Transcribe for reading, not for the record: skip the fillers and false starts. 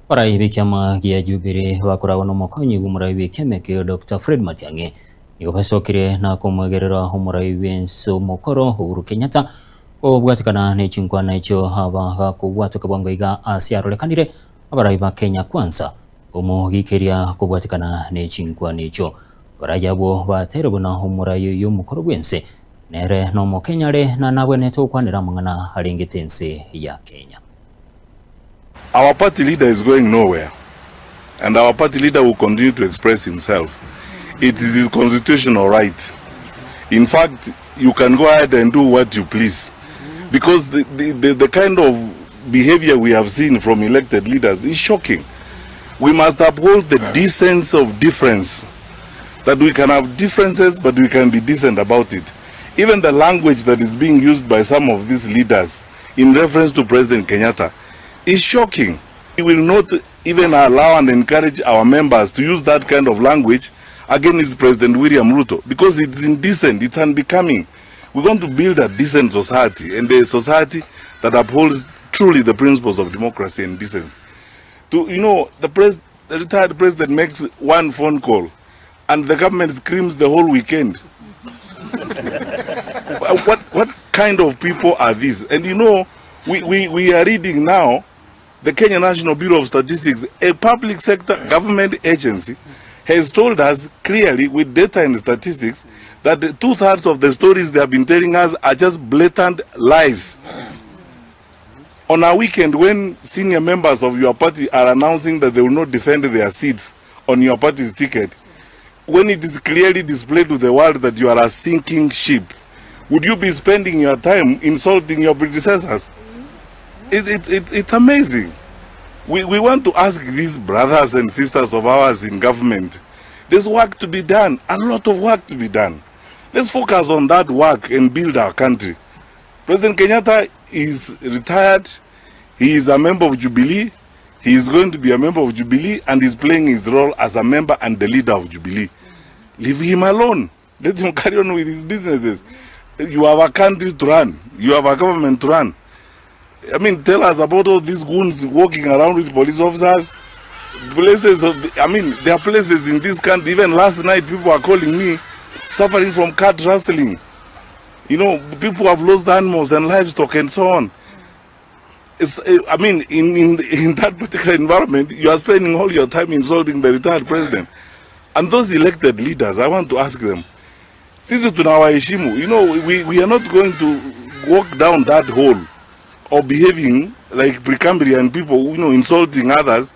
Baraibi kiama gia Jubilee bakoragwo na mukonyi w'umuraibi kemeke Dr. Fred Matiang'i nigo bacokire na kumwegerera umuraibi Enso Mukoro Uhuru Kenyatta obwatikana ne chinkwana icho haba kubwatuka bwango iga asiarolekanire abaraiba Kenya Kwanza umugikiria kubwatikana ne chinkwana icho barajabo baterebona umurayi y'umukoro gwense nere no mukenyare na nabwene tukwanira mungana haringetense ya Kenya. Our party leader is going nowhere, and our party leader will continue to express himself. It is his constitutional right. In fact, you can go ahead and do what you please, because the kind of behavior we have seen from elected leaders is shocking. We must uphold the decency of difference, that we can have differences, but we can be decent about it. Even the language that is being used by some of these leaders in reference to President Kenyatta is shocking. We will not even allow and encourage our members to use that kind of language against President William Ruto, because it's indecent, it's unbecoming. We want to build a decent society, and a society that upholds truly the principles of democracy and decency. The retired president makes one phone call and the government screams the whole weekend. What kind of people are these? And we are reading now, the Kenya National Bureau of Statistics, a public sector government agency, has told us clearly with data and statistics that 2/3 of the stories they have been telling us are just blatant lies. On a weekend when senior members of your party are announcing that they will not defend their seats on your party's ticket, when it is clearly displayed to the world that you are a sinking ship, would you be spending your time insulting your predecessors? It's amazing. We want to ask these brothers and sisters of ours in government, there's work to be done, a lot of work to be done. Let's focus on that work and build our country. President Kenyatta is retired, he is a member of Jubilee, he is going to be a member of Jubilee, and is playing his role as a member and the leader of Jubilee. Leave him alone, let him carry on with his businesses. You have a country to run, you have a government to run. I mean, tell us about all these goons walking around with police officers. There are places in this country, even last night people are calling me suffering from cat rustling. People have lost animals and livestock and so on. In that particular environment, you are spending all your time insulting the retired president. And those elected leaders, I want to ask them, sisi tunawaheshimu, we are not going to walk down that hole or behaving like Precambrian people, insulting others